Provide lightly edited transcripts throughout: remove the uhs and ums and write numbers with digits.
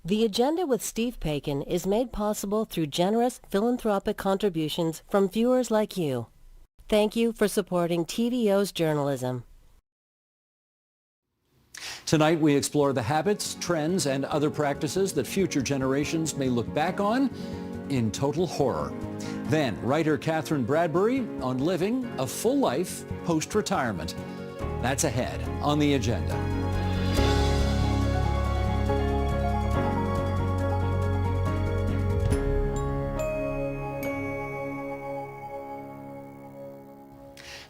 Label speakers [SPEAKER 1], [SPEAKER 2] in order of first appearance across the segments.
[SPEAKER 1] The Agenda with Steve Paikin is made possible through generous philanthropic contributions from viewers like you. Thank you for supporting TVO's journalism.
[SPEAKER 2] Tonight we explore the habits, trends, and other practices that future generations may look back on in total horror. Then, writer Catherine Bradbury on living a full life post-retirement. That's ahead on the agenda.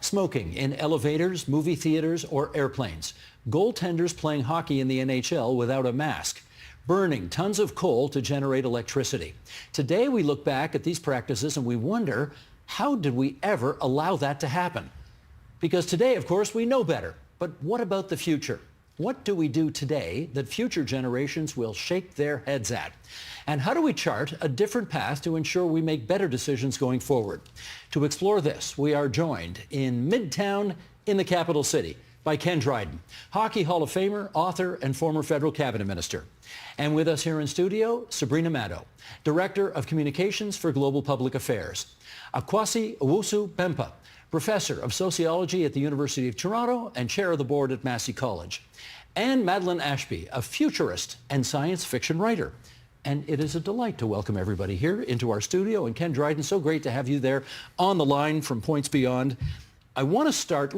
[SPEAKER 2] Smoking in elevators, movie theaters, or airplanes. Goaltenders playing hockey in the NHL without a mask. Burning tons of coal to generate electricity. Today we look back at these practices and we wonder, how did we ever allow that to happen? Because today, of course, we know better. But what about the future? What do we do today that future generations will shake their heads at? And how do we chart a different path to ensure we make better decisions going forward? To explore this, we are joined in Midtown in the capital city by Ken Dryden, Hockey Hall of Famer, author, and former federal cabinet minister. And with us here in studio, Sabrina Maddow, Director of Communications for Global Public Affairs. Akwasi Owusu-Bempah, Professor of Sociology at the University of Toronto and Chair of the Board at Massey College. And Madeline Ashby, a futurist and science fiction writer. And it is a delight to welcome everybody here into our studio. And Ken Dryden, so great to have you there on the line from Points Beyond. I want to start,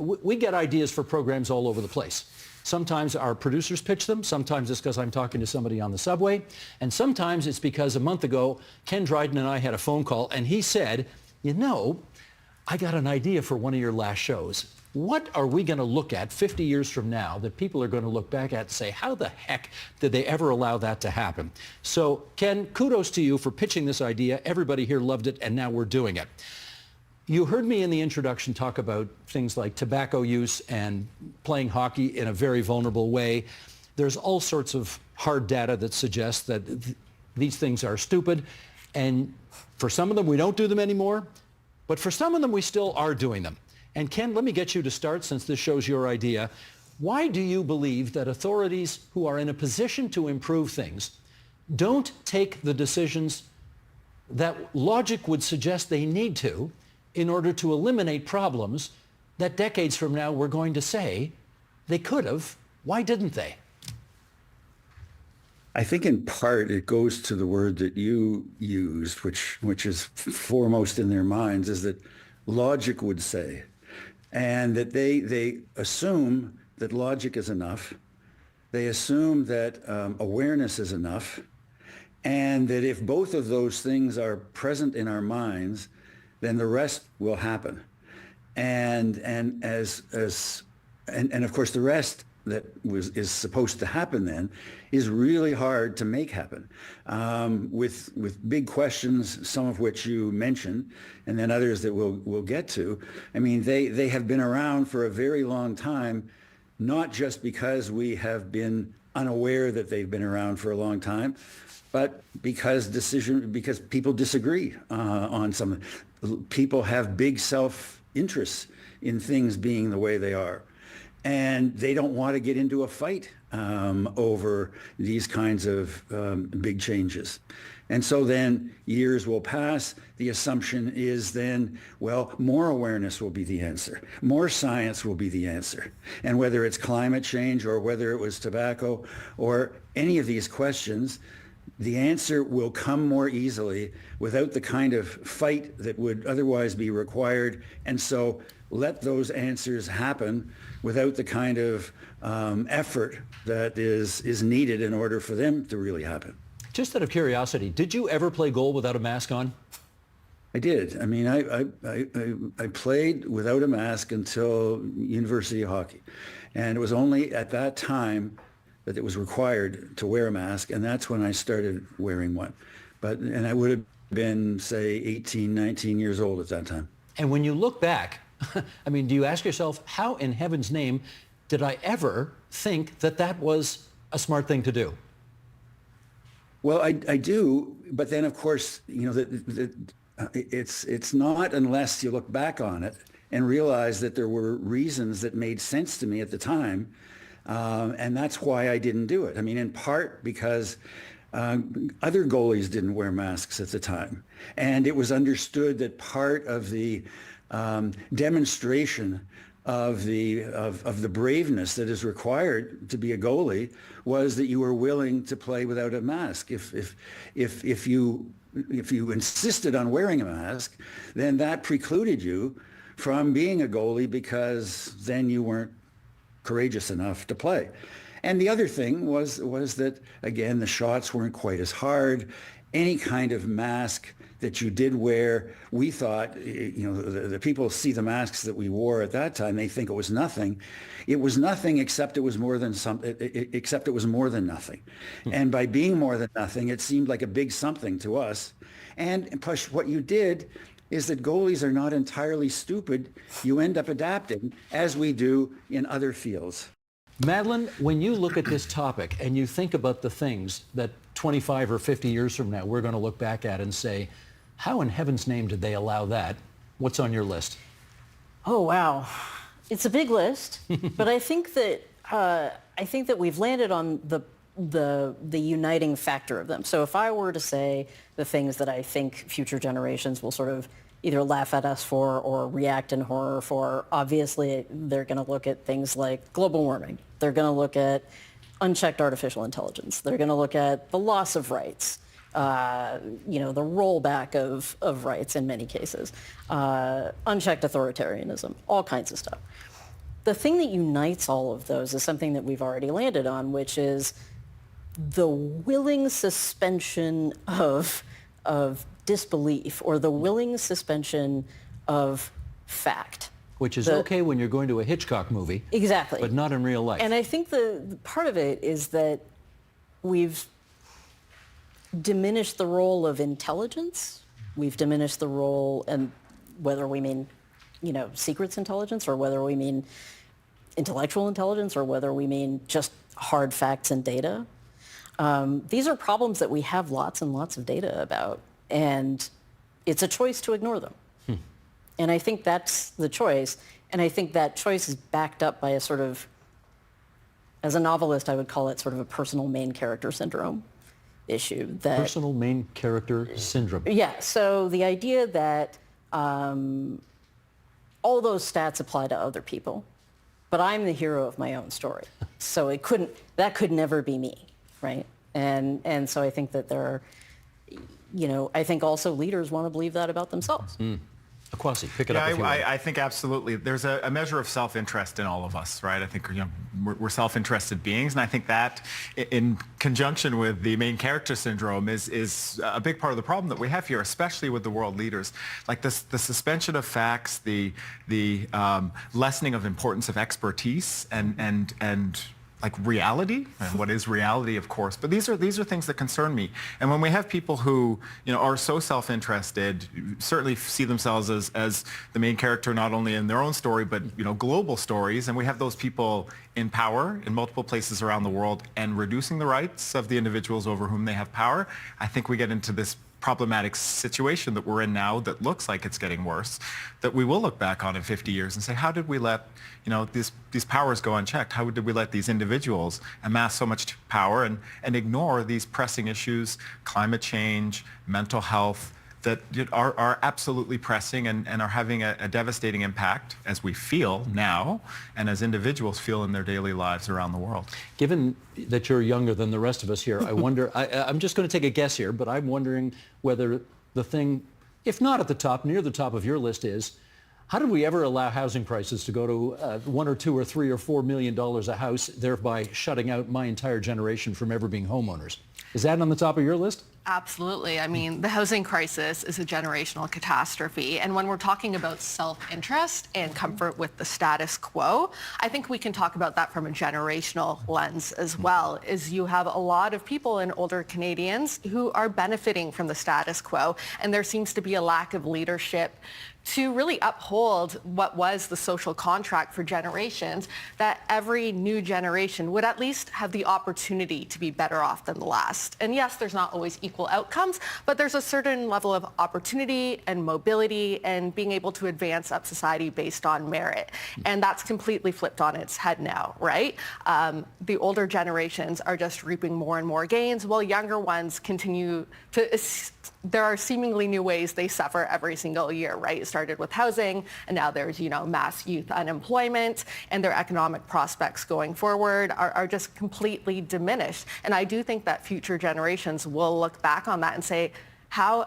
[SPEAKER 2] we get ideas for programs all over the place. Sometimes our producers pitch them. Sometimes it's because I'm talking to somebody on the subway. And sometimes it's because a month ago, Ken Dryden and I had a phone call and he said, you know, I got an idea for one of your last shows. What are we going to look at 50 years from now that people are going to look back at and say, how the heck did they ever allow that to happen? So, Ken, kudos to you for pitching this idea. Everybody here loved it, and now we're doing it. You heard me in the introduction talk about things like tobacco use and playing hockey in a very vulnerable way. There's all sorts of hard data that suggests that these things are stupid, and for some of them we don't do them anymore, but for some of them we still are doing them. And Ken, let me get you to start since this shows your idea. Why do you believe that authorities who are in a position to improve things don't take the decisions that logic would suggest they need to in order to eliminate problems that decades from now we're going to say they could have? Why didn't they?
[SPEAKER 3] I think in part it goes to the word that you used, which is foremost in their minds, is that logic would say, and that they assume that logic is enough. They assume that awareness is enough, and that if both of those things are present in our minds, then the rest will happen. And of course the rest that is supposed to happen then is really hard to make happen, with big questions, some of which you mentioned, and then others that we'll get to. I mean, they have been around for a very long time, not just because we have been unaware that they've been around for a long time, but because people disagree on something. People have big self-interests in things being the way they are. And they don't want to get into a fight over these kinds of big changes. And so then years will pass. The assumption is then, well, more awareness will be the answer. More science will be the answer. And whether it's climate change or whether it was tobacco or any of these questions, the answer will come more easily without the kind of fight that would otherwise be required. And so let those answers happen without the kind of effort that is needed in order for them to really happen.
[SPEAKER 2] Just out of curiosity, did you ever play goal without a mask on?
[SPEAKER 3] I did. I mean, I played without a mask until university hockey. And it was only at that time that it was required to wear a mask, and that's when I started wearing one. And I would have been, say, 18, 19 years old at that time.
[SPEAKER 2] And when you look back, I mean, do you ask yourself, how in heaven's name did I ever think that that was a smart thing to do?
[SPEAKER 3] Well, I do, but then, of course, you know, it's not unless you look back on it and realize that there were reasons that made sense to me at the time And that's why I didn't do it. I mean, in part because other goalies didn't wear masks at the time. And it was understood that part of the demonstration of the braveness that is required to be a goalie was that you were willing to play without a mask. If you insisted on wearing a mask, then that precluded you from being a goalie because then you weren't courageous enough to play. And the other thing was that, again, the shots weren't quite as hard. Any kind of mask that you did wear, we thought, the people see the masks that we wore at that time, they think it was nothing. It was nothing except it was more than nothing. And by being more than nothing, it seemed like a big something to us. And plus, what you did is that goalies are not entirely stupid. You end up adapting, as we do in other fields.
[SPEAKER 2] Madeleine, when you look at this topic and you think about the things that 25 or 50 years from now we're going to look back at and say, how in heaven's name did they allow that? What's on your list?
[SPEAKER 4] Oh, wow. It's a big list, but I think that we've landed on the uniting factor of them. So if I were to say the things that I think future generations will sort of either laugh at us for or react in horror for, obviously they're going to look at things like global warming. They're going to look at unchecked artificial intelligence. They're going to look at the loss of rights, the rollback of rights in many cases, unchecked authoritarianism, all kinds of stuff. The thing that unites all of those is something that we've already landed on, which is the willing suspension of disbelief, or the willing suspension of fact.
[SPEAKER 2] Which is okay when you're going to a Hitchcock movie.
[SPEAKER 4] Exactly.
[SPEAKER 2] But not in real life.
[SPEAKER 4] And I think the part of it is that we've diminished the role of intelligence. We've diminished the role, and whether we mean, secrets intelligence, or whether we mean intellectual intelligence, or whether we mean just hard facts and data. These are problems that we have lots and lots of data about, and it's a choice to ignore them. And I think that's the choice, and I think that choice is backed up by a sort of, as a novelist, I would call it sort of a personal main character syndrome issue.
[SPEAKER 2] Personal main character syndrome.
[SPEAKER 4] Yeah, so the idea that all those stats apply to other people, but I'm the hero of my own story. So that could never be me, right? And so I think that there are, I think also leaders want to believe that about themselves.
[SPEAKER 2] Kwasi, pick it up if you want.
[SPEAKER 5] I think absolutely. There's a measure of self-interest in all of us, right? I think we're self-interested beings, and I think that in conjunction with the main character syndrome is a big part of the problem that we have here, especially with the world leaders. Like the suspension of facts, the lessening of importance of expertise and like reality, and what is reality, of course. But these are things that concern me. And when we have people who are so self-interested, certainly see themselves as the main character, not only in their own story, but global stories, and we have those people in power in multiple places around the world and reducing the rights of the individuals over whom they have power, I think we get into this problematic situation that we're in now that looks like it's getting worse, that we will look back on in 50 years and say, how did we let these powers go unchecked? How did we let these individuals amass so much power and ignore these pressing issues, climate change, mental health, that are absolutely pressing and are having a devastating impact, as we feel now and as individuals feel in their daily lives around the world.
[SPEAKER 2] Given that you're younger than the rest of us here, I wonder, I'm just going to take a guess here, but I'm wondering whether the thing, if not at the top, near the top of your list is, how did we ever allow housing prices to go to $1 or $2 or $3 or $4 million a house, thereby shutting out my entire generation from ever being homeowners? Is that on the top of your list?
[SPEAKER 6] Absolutely. I mean, the housing crisis is a generational catastrophe. And when we're talking about self-interest and comfort with the status quo, I think we can talk about that from a generational lens as well, is you have a lot of people in older Canadians who are benefiting from the status quo. And there seems to be a lack of leadership to really uphold what was the social contract for generations, that every new generation would at least have the opportunity to be better off than the last. And yes, there's not always equal outcomes, but there's a certain level of opportunity and mobility and being able to advance up society based on merit. And that's completely flipped on its head now, right? The older generations are just reaping more and more gains, while younger ones continue to, there are seemingly new ways they suffer every single year, right? It started with housing, and now there's, mass youth unemployment, and their economic prospects going forward are just completely diminished. And I do think that future generations will look back on that and say, how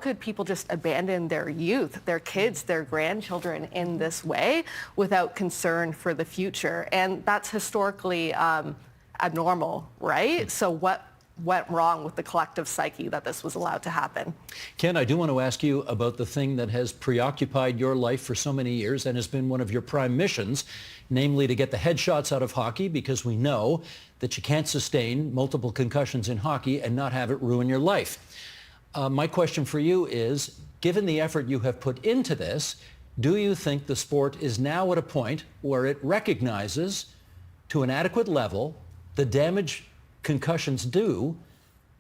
[SPEAKER 6] could people just abandon their youth, their kids, their grandchildren in this way without concern for the future? And that's historically abnormal, right? So what went wrong with the collective psyche that this was allowed to happen?
[SPEAKER 2] Ken, I do want to ask you about the thing that has preoccupied your life for so many years and has been one of your prime missions, namely to get the headshots out of hockey, because we know that you can't sustain multiple concussions in hockey and not have it ruin your life. My question for you is, given the effort you have put into this, do you think the sport is now at a point where it recognizes to an adequate level the damage concussions do,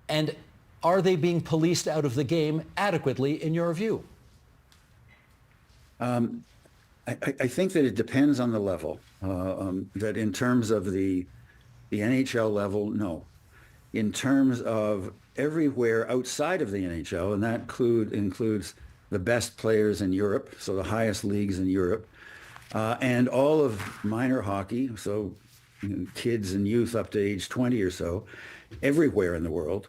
[SPEAKER 2] and are they being policed out of the game adequately in your view?
[SPEAKER 3] I think that it depends on the level. That in terms of the NHL level, no. In terms of everywhere outside of the NHL, and that includes the best players in Europe, so the highest leagues in Europe, and all of minor hockey, so kids and youth up to age 20 or so, everywhere in the world,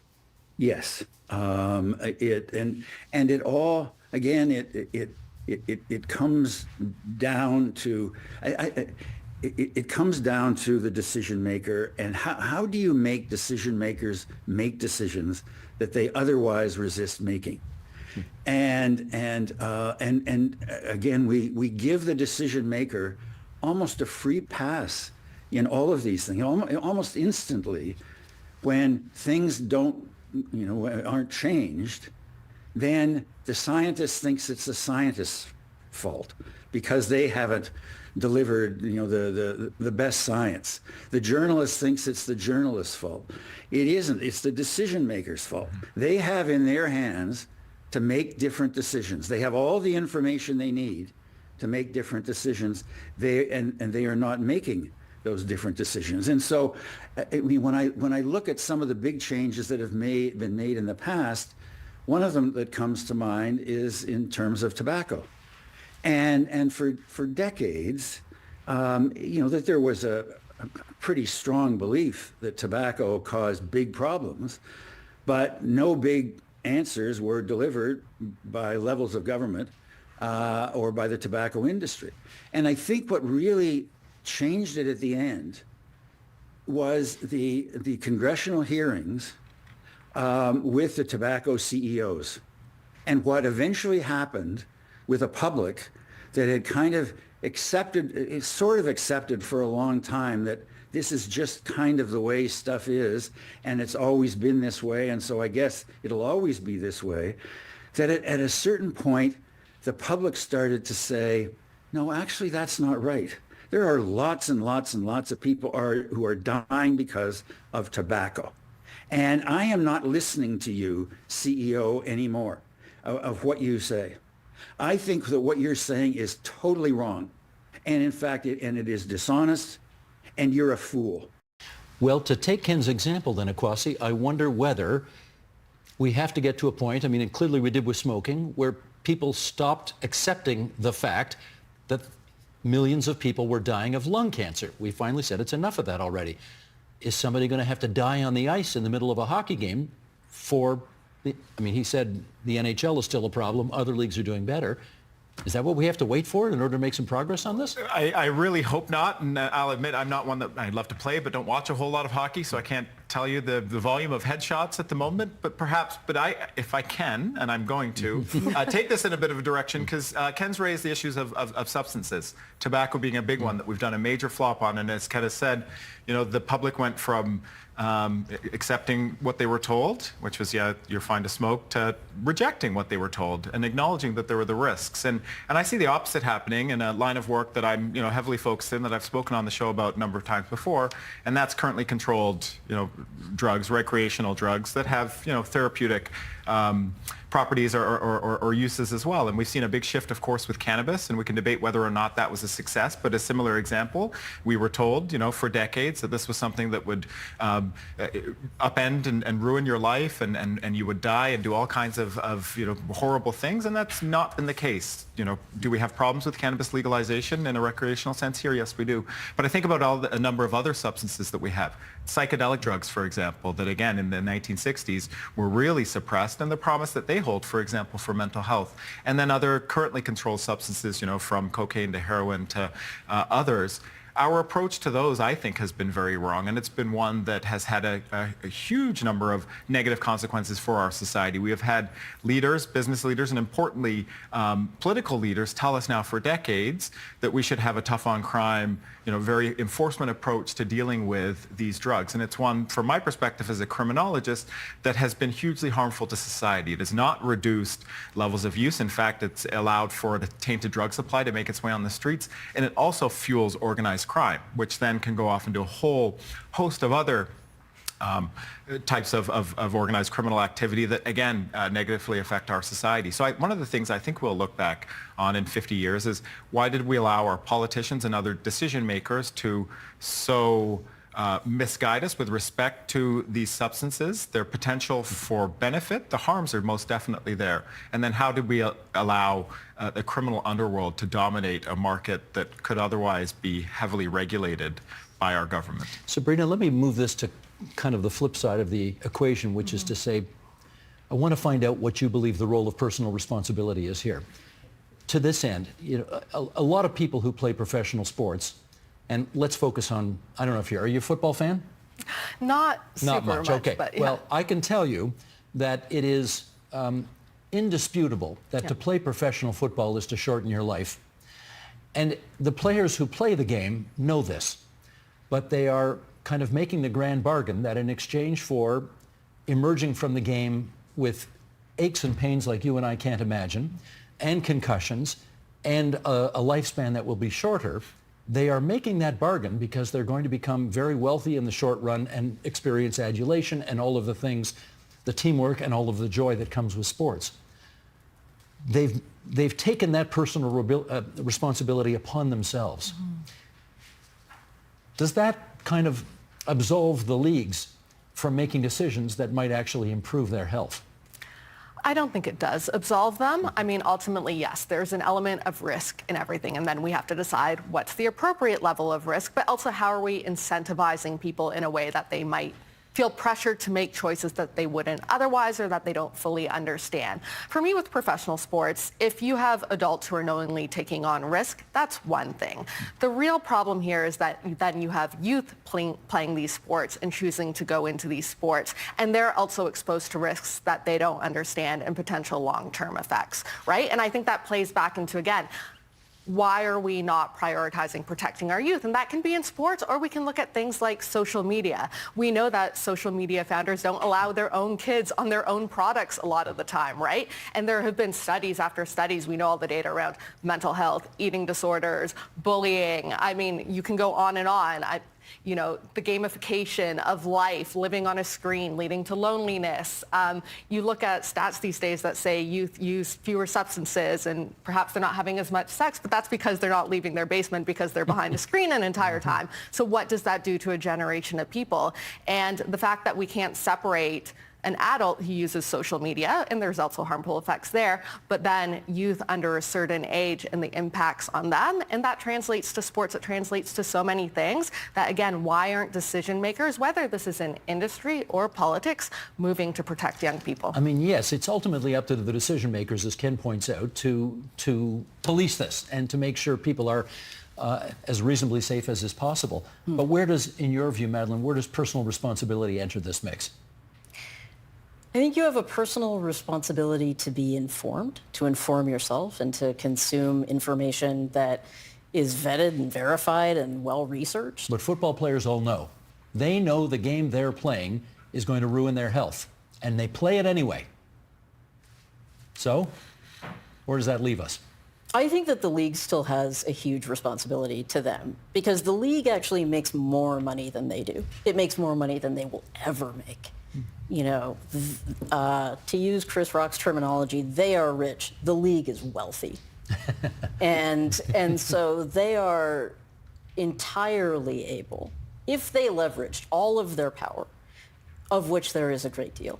[SPEAKER 3] yes. It all, again, it comes down to it comes down to the decision maker, and how do you make decision makers make decisions that they otherwise resist making? And again, we give the decision maker almost a free pass in all of these things, almost instantly. When things aren't changed, then the scientist thinks it's the scientist's fault because they haven't delivered, the best science. The journalist thinks it's the journalist's fault. It isn't. It's the decision maker's fault. They have in their hands to make different decisions. They have all the information they need to make different decisions. They are not making those different decisions. And so when I look at some of the big changes that have been made in the past, one of them that comes to mind is in terms of tobacco. And for decades, that there was a pretty strong belief that tobacco caused big problems, but no big answers were delivered by levels of government or by the tobacco industry. And I think what really changed it at the end was the congressional hearings with the tobacco CEOs, and what eventually happened with a public that had kind of accepted for a long time that this is just kind of the way stuff is, and it's always been this way, and so I guess it'll always be this way, that at a certain point, the public started to say, no, actually, that's not right. There are lots and lots and lots of people who are dying because of tobacco. And I am not listening to you, CEO, anymore, of what you say. I think that what you're saying is totally wrong. And in fact, it is dishonest, and you're a fool.
[SPEAKER 2] Well, to take Ken's example then, Akwasi, I wonder whether we have to get to a point, and clearly we did with smoking, where people stopped accepting the fact that millions of people were dying of lung cancer. We finally said it's enough of that already. Is somebody going to have to die on the ice in the middle of a hockey game he said the NHL is still a problem, other leagues are doing better. Is that what we have to wait for in order to make some progress on this?
[SPEAKER 5] I really hope not, and I'll admit I'm not one that I'd love to play, but don't watch a whole lot of hockey, so I can't tell you the volume of headshots at the moment. But if I can, and I'm going to, take this in a bit of a direction, because Ken's raised the issues of substances, tobacco being a big one that we've done a major flop on, and as Ken has said, the public went from accepting what they were told, which was, yeah, you're fine to smoke, to rejecting what they were told and acknowledging that there were the risks. And I see the opposite happening in a line of work that I'm, heavily focused in, that I've spoken on the show about a number of times before, and that's currently controlled, drugs, recreational drugs that have, therapeutic properties or uses as well. And we've seen a big shift, of course, with cannabis, and we can debate whether or not that was a success, but a similar example, we were told, for decades that this was something that would upend and ruin your life, and you would die and do all kinds of horrible things, and that's not been the case. Do we have problems with cannabis legalization in a recreational sense here? Yes, we do. But I think about a number of other substances that we have. Psychedelic drugs, for example, that again in the 1960s were really suppressed, and the promise that they hold, for example, for mental health. And then other currently controlled substances, from cocaine to heroin to others. Our approach to those, I think, has been very wrong, and it's been one that has had a huge number of negative consequences for our society. We have had leaders, business leaders, and importantly, political leaders tell us now for decades that we should have a tough on crime, very enforcement approach to dealing with these drugs. And it's one, from my perspective as a criminologist, that has been hugely harmful to society. It has not reduced levels of use. In fact, it's allowed for the tainted drug supply to make its way on the streets, and it also fuels organized crime, which then can go off into a whole host of other types of organized criminal activity that, again, negatively affect our society. So one of the things I think we'll look back on in 50 years is, why did we allow our politicians and other decision makers to so misguide us with respect to these substances, their potential for benefit? The harms are most definitely there. And then how did we allow the criminal underworld to dominate a market that could otherwise be heavily regulated by our government?
[SPEAKER 2] Sabrina, let me move this to kind of the flip side of the equation, which is to say, I want to find out what you believe the role of personal responsibility is here. To this end, a lot of people who play professional sports, and let's focus on, I don't know if are you a football fan?
[SPEAKER 6] Not super much.
[SPEAKER 2] Okay.
[SPEAKER 6] But yeah.
[SPEAKER 2] Well, I can tell you that it is indisputable that to play professional football is to shorten your life. And the players who play the game know this, but they are kind of making the grand bargain that in exchange for emerging from the game with aches and pains like you and I can't imagine, and concussions, and a lifespan that will be shorter, they are making that bargain because they're going to become very wealthy in the short run and experience adulation and all of the things, the teamwork and all of the joy that comes with sports. They've taken that personal responsibility upon themselves. Mm-hmm. Does that kind of absolve the leagues from making decisions that might actually improve their health?
[SPEAKER 6] I don't think it does absolve them. I mean, ultimately, yes, there's an element of risk in everything, and then we have to decide what's the appropriate level of risk, but also how are we incentivizing people in a way that they might feel pressured to make choices that they wouldn't otherwise, or that they don't fully understand. For me, with professional sports, if you have adults who are knowingly taking on risk, that's one thing. The real problem here is that then you have youth playing these sports and choosing to go into these sports, and they're also exposed to risks that they don't understand and potential long-term effects, right? And I think that plays back into, again, why are we not prioritizing protecting our youth? And that can be in sports, or we can look at things like social media. We know that social media founders don't allow their own kids on their own products a lot of the time, right? And there have been studies after studies. We know all the data around mental health, eating disorders, bullying. I mean, you can go on and on. The gamification of life, living on a screen, leading to loneliness. You look at stats these days that say youth use fewer substances and perhaps they're not having as much sex, but that's because they're not leaving their basement because they're behind a screen an entire time. So what does that do to a generation of people? And the fact that we can't separate an adult who uses social media, and there's also harmful effects there, but then youth under a certain age and the impacts on them, and that translates to sports, it translates to so many things that, again, why aren't decision makers, whether this is in industry or politics, moving to protect young people?
[SPEAKER 2] I mean, yes, it's ultimately up to the decision makers, as Ken points out, to police this and to make sure people are as reasonably safe as is possible. But where does, in your view, Madeline, where does personal responsibility enter this mix?
[SPEAKER 4] I think you have a personal responsibility to be informed, to inform yourself, and to consume information that is vetted and verified and well-researched.
[SPEAKER 2] But football players all know. They know the game they're playing is going to ruin their health, and they play it anyway. So, where does that leave us?
[SPEAKER 4] I think that the league still has a huge responsibility to them because the league actually makes more money than they do. It makes more money than they will ever make. You know, to use Chris Rock's terminology, they are rich. The league is wealthy. and so they are entirely able, if they leveraged all of their power, of which there is a great deal,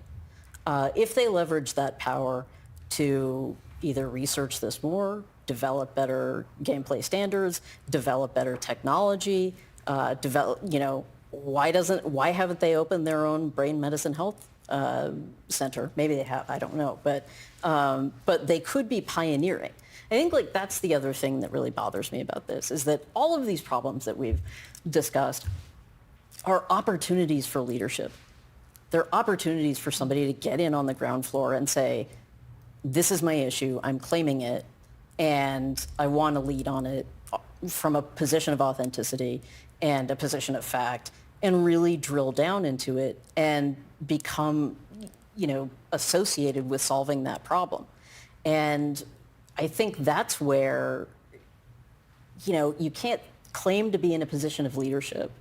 [SPEAKER 4] if they leverage that power to either research this more, develop better gameplay standards, develop better technology, why haven't they opened their own brain medicine health center? Maybe they have, I don't know, but they could be pioneering. I think like that's the other thing that really bothers me about this is that all of these problems that we've discussed are opportunities for leadership. They're opportunities for somebody to get in on the ground floor and say, this is my issue, I'm claiming it, and I want to lead on it from a position of authenticity and a position of fact and really drill down into it and become, associated with solving that problem. And I think that's where, you can't claim to be in a position of leadership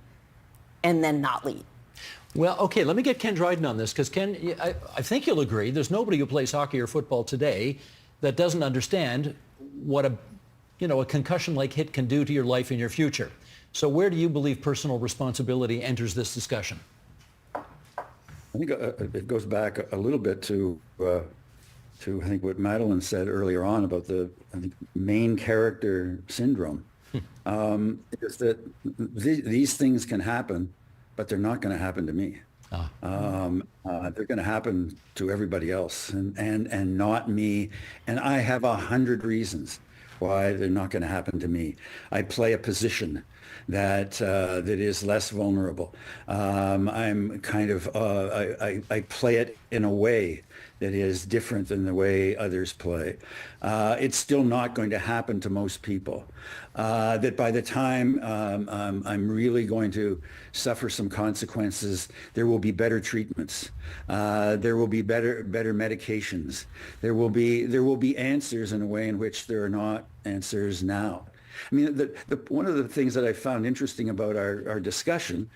[SPEAKER 4] and then not lead.
[SPEAKER 2] Well, okay, let me get Ken Dryden on this, because Ken, I think you'll agree, there's nobody who plays hockey or football today that doesn't understand what a concussion-like hit can do to your life and your future. So where do you believe personal responsibility enters this discussion?
[SPEAKER 3] I think it goes back a little bit to I think what Madeline said earlier on about the main character syndrome. Is that these things can happen, but they're not going to happen to me. They're going to happen to everybody else and not me. And I have 100 reasons why they're not going to happen to me. I play a position that is less vulnerable. I'm kind of, I play it in a way that is different than the way others play. It's still not going to happen to most people. That by the time I'm really going to suffer some consequences, there will be better treatments. There will be better medications. There will be answers in a way in which there are not answers now. I mean, one of the things that I found interesting about our discussion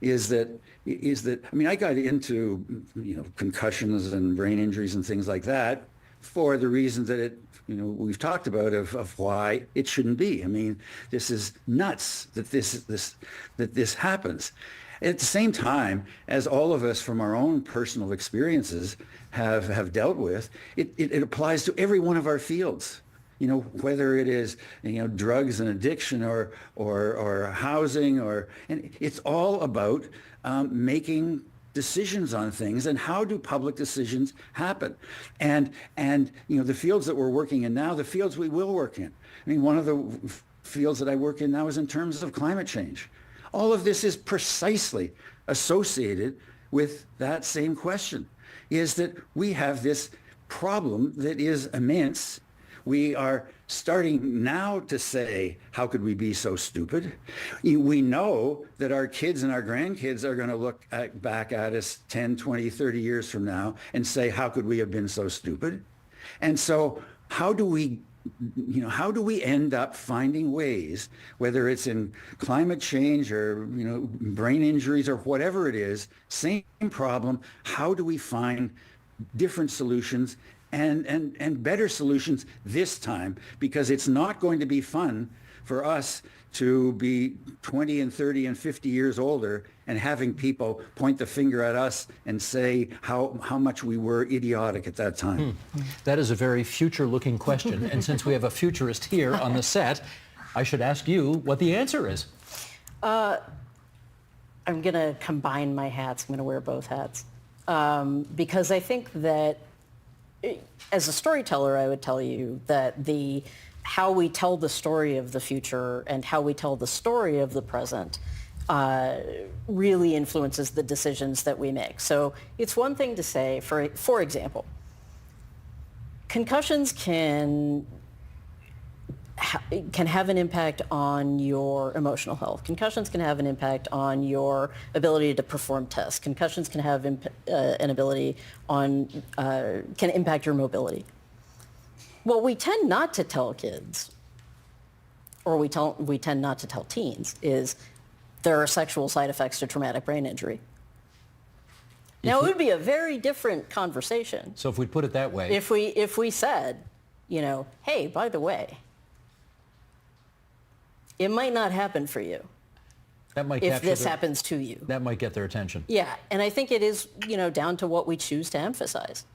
[SPEAKER 3] is that I mean, I got into concussions and brain injuries and things like that for the reasons that we've talked about of why it shouldn't be. I mean, this is nuts that this happens. At the same time, as all of us from our own personal experiences have dealt with, it applies to every one of our fields. Whether it is, drugs and addiction or housing and it's all about making decisions on things and how do public decisions happen. And the fields that we're working in now, the fields we will work in. I mean, one of the fields that I work in now is in terms of climate change. All of this is precisely associated with that same question, is that we have this problem that is immense. We are starting now to say, how could we be so stupid? We know that our kids and our grandkids are going to look back at us 10, 20, 30 years from now and say, how could we have been so stupid? And so how do we end up finding ways, whether it's in climate change or, brain injuries or whatever it is, same problem, how do we find different solutions and better solutions this time, because it's not going to be fun for us to be 20 and 30 and 50 years older and having people point the finger at us and say how much we were idiotic at that time.
[SPEAKER 2] That is a very future-looking question, and since we have a futurist here on the set, I should ask you what the answer is.
[SPEAKER 4] I'm going to combine my hats. I'm going to wear both hats because I think that as a storyteller, I would tell you that how we tell the story of the future and how we tell the story of the present really influences the decisions that we make. So it's one thing to say, for example, concussions can can have an impact on your emotional health. Concussions can have an impact on your ability to perform tests. Concussions can have an ability on, can impact your mobility. What we tend not to tell kids, or we tend not to tell teens, is there are sexual side effects to traumatic brain injury. Now, it would be a very different conversation.
[SPEAKER 2] So if we put it that way.
[SPEAKER 4] If we said, hey, by the way, it might not happen for you
[SPEAKER 2] That might
[SPEAKER 4] if this happens to you.
[SPEAKER 2] That might get their attention.
[SPEAKER 4] Yeah, and I think it is, down to what we choose to emphasize,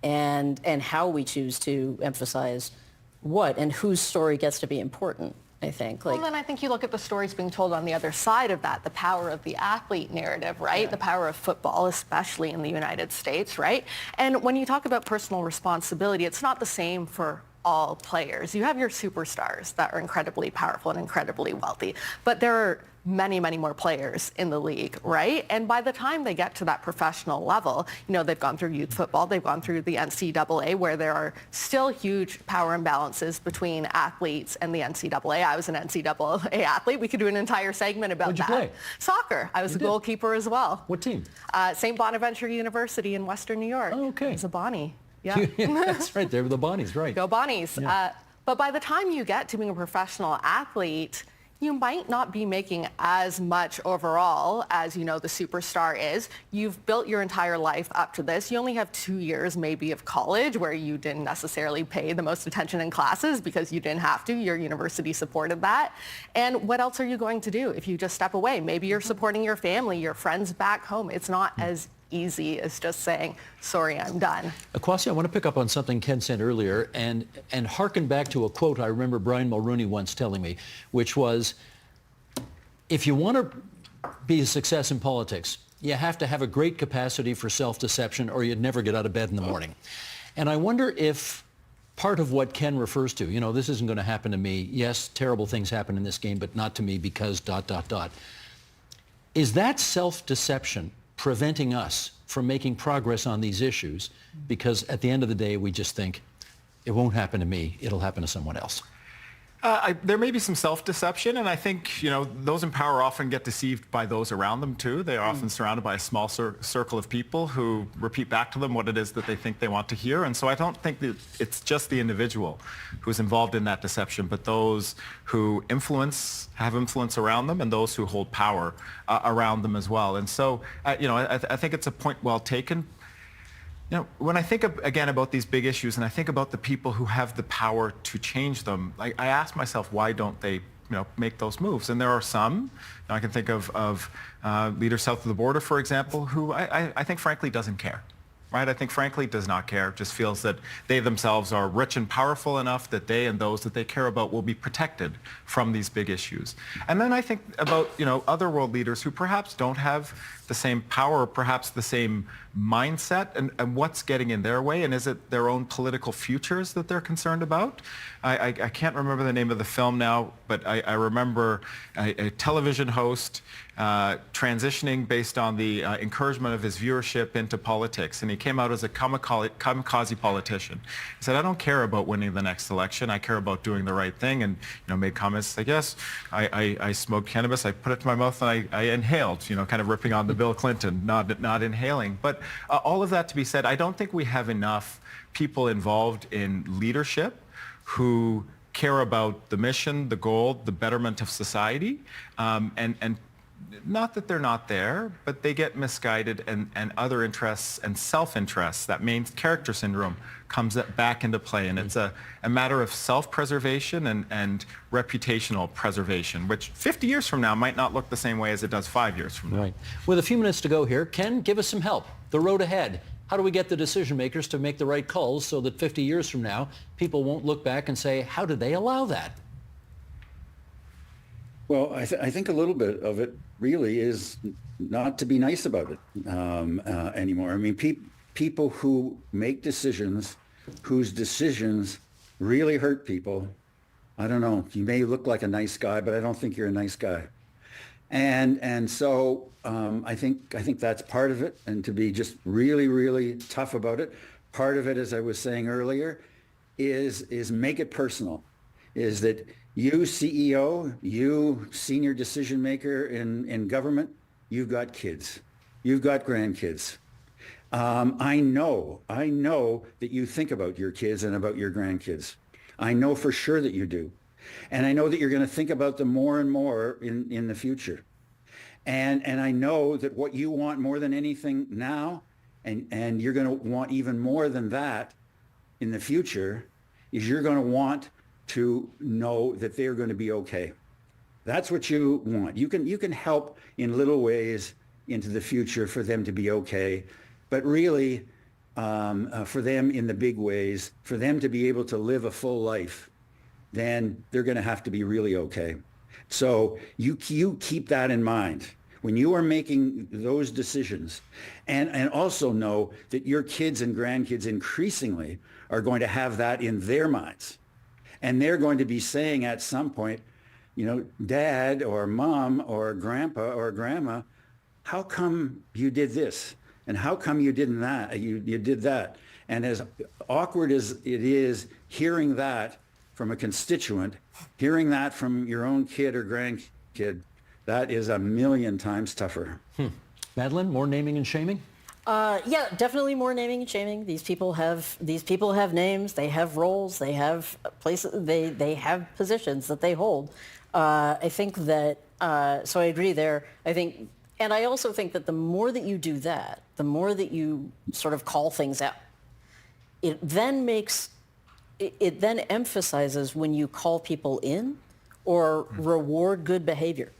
[SPEAKER 4] and how we choose to emphasize what and whose story gets to be important. I think.
[SPEAKER 6] Well, then I think you look at the stories being told on the other side of that, the power of the athlete narrative, right? Yeah. The power of football, especially in the United States, right? And when you talk about personal responsibility, it's not the same for all players. You have your superstars that are incredibly powerful and incredibly wealthy, but there are many, many more players in the league, right? And by the time they get to that professional level, they've gone through youth football, they've gone through the NCAA, where there are still huge power imbalances between athletes and the NCAA. I was an NCAA athlete. We could do an entire segment about that.
[SPEAKER 2] What'd you play?
[SPEAKER 6] Soccer. I was a goalkeeper as well.
[SPEAKER 2] What team?
[SPEAKER 6] St. Bonaventure University in Western New York.
[SPEAKER 2] Oh, okay.
[SPEAKER 6] I was a Bonnie. Yeah.
[SPEAKER 2] That's right. They were the Bonnies, right?
[SPEAKER 6] Go Bonnies.
[SPEAKER 2] Yeah.
[SPEAKER 6] But by the time you get to being a professional athlete, you might not be making as much overall as, the superstar is. You've built your entire life up to this. You only have 2 years maybe of college where you didn't necessarily pay the most attention in classes because you didn't have to. Your university supported that. And what else are you going to do if you just step away? Maybe you're supporting your family, your friends back home. It's not as easy as just saying, sorry, I'm done.
[SPEAKER 2] Kwasi, I want to pick up on something Ken said earlier and hearken back to a quote I remember Brian Mulrooney once telling me, which was, if you want to be a success in politics, you have to have a great capacity for self-deception or you'd never get out of bed in the morning. And I wonder if part of what Ken refers to, this isn't going to happen to me. Yes, terrible things happen in this game, but not to me because ... Is that self-deception preventing us from making progress on these issues because at the end of the day, we just think, it won't happen to me, it'll happen to someone else?
[SPEAKER 5] There may be some self-deception, and I think, those in power often get deceived by those around them, too. They are often surrounded by a small circle of people who repeat back to them what it is that they think they want to hear. And so I don't think that it's just the individual who's involved in that deception, but those who have influence around them and those who hold power around them as well. And so, I think it's a point well taken. When I think again about these big issues and I think about the people who have the power to change them, I ask myself, why don't they make those moves? And there are some. I can think of leaders south of the border, for example, who I think frankly doesn't care. Right? I think frankly does not care, just feels that they themselves are rich and powerful enough that they and those that they care about will be protected from these big issues. And then I think about, other world leaders who perhaps don't have the same power or perhaps the same mindset and what's getting in their way, and is it their own political futures that they're concerned about? I can't remember the name of the film now, but I remember a television host transitioning based on the encouragement of his viewership into politics, and he came out as a kamikaze politician. He said, I don't care about winning the next election, I care about doing the right thing, and made comments like, yes, I smoked cannabis, I put it to my mouth and I inhaled, kind of ripping on the Bill Clinton, not inhaling. But all of that to be said, I don't think we have enough people involved in leadership who care about the mission, the goal, the betterment of society, and not that they're not there, but they get misguided and other interests and self-interests, that main character syndrome comes back into play. And it's a matter of self-preservation and reputational preservation, which 50 years from now might not look the same way as it does 5 years from now.
[SPEAKER 2] Right. With a few minutes to go here, Ken, give us some help. The road ahead. How do we get the decision makers to make the right calls so that 50 years from now, people won't look back and say, how did they allow that?
[SPEAKER 3] Well, I think a little bit of it really is not to be nice about it anymore. I mean, people who make decisions, whose decisions really hurt people, I don't know, you may look like a nice guy, but I don't think you're a nice guy. And so I think that's part of it, and to be just really, really tough about it. Part of it, as I was saying earlier, is make it personal. is that you CEO, you senior decision maker in government, you've got kids, you've got grandkids. I know that you think about your kids and about your grandkids. I know for sure that you do. And I know that you're going to think about them more and more in the future. And I know that what you want more than anything now, and you're going to want even more than that in the future, is you're going to want to know that they're going to be okay. That's what you want. You can help in little ways into the future for them to be okay, but really for them in the big ways, for them to be able to live a full life, then they're going to have to be really okay. So you keep that in mind when you are making those decisions, and also know that your kids and grandkids increasingly are going to have that in their minds. And they're going to be saying at some point, Dad or Mom or Grandpa or Grandma, how come you did this? And how come you didn't that? You did that. And as awkward as it is hearing that from a constituent, hearing that from your own kid or grandkid, that is a million times tougher.
[SPEAKER 2] Madeline, more naming and shaming?
[SPEAKER 4] Yeah, definitely more naming and shaming. These people have names, they have roles, they have places, they have positions that they hold. I think that so I agree there. And I also think that the more that you do that, the more that you sort of call things out, it then emphasizes when you call people in or reward good behavior.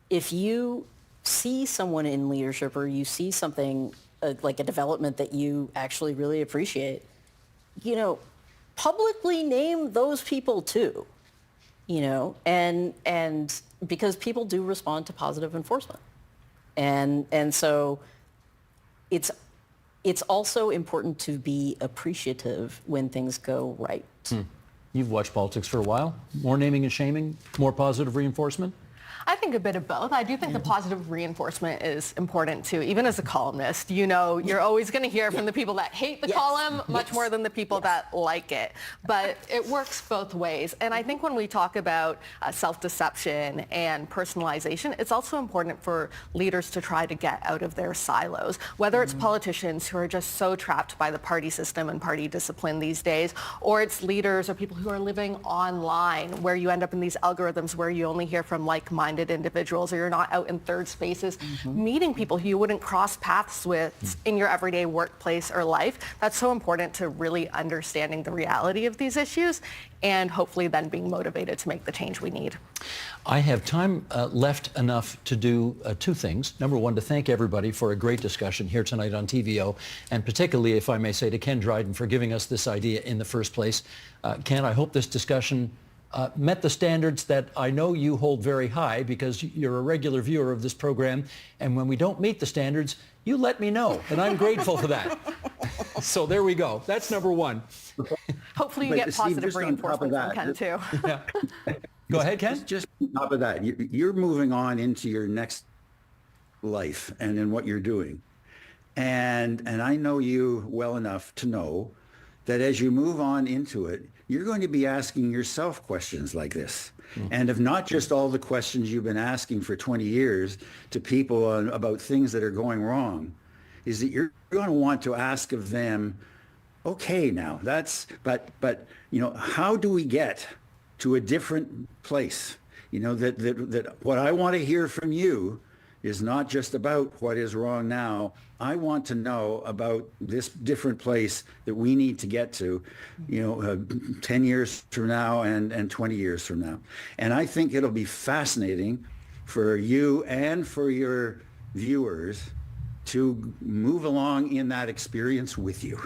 [SPEAKER 4] If you see someone in leadership or you see something like a development that you actually really appreciate, publicly name those people too, and because people do respond to positive enforcement. And so it's also important to be appreciative when things go right.
[SPEAKER 2] You've watched politics for a while. More naming and shaming, more positive reinforcement?
[SPEAKER 6] I think a bit of both. I do think the positive reinforcement is important too. Even as a columnist, you're always going to hear from the people that hate the column much more than the people that like it. But it works both ways. And I think when we talk about self-deception and personalization, it's also important for leaders to try to get out of their silos. Whether it's politicians who are just so trapped by the party system and party discipline these days, or it's leaders or people who are living online where you end up in these algorithms where you only hear from like-minded individuals, or you're not out in third spaces meeting people who you wouldn't cross paths with in your everyday workplace or life. That's so important to really understanding the reality of these issues and hopefully then being motivated to make the change we need.
[SPEAKER 2] I have time left enough to do two things. Number one, to thank everybody for a great discussion here tonight on TVO, and particularly, if I may say, to Ken Dryden for giving us this idea in the first place. Ken, I hope this discussion met the standards that I know you hold very high, because you're a regular viewer of this program, and when we don't meet the standards, you let me know, and I'm grateful for that. So there we go. That's number one.
[SPEAKER 6] Hopefully you get positive reinforcement from Ken too.
[SPEAKER 2] Yeah. Go ahead, Ken.
[SPEAKER 3] Just on top of that, you're moving on into your next life and in what you're doing. And I know you well enough to know that as you move on into it, you're going to be asking yourself questions like this. And of not just all the questions you've been asking for 20 years to people about things that are going wrong, is that you're going to want to ask of them, okay, now but how do we get to a different place? That what I want to hear from you is not just about what is wrong now. I want to know about this different place that we need to get to, 10 years from now and 20 years from now. And I think it'll be fascinating for you and for your viewers to move along in that experience with you.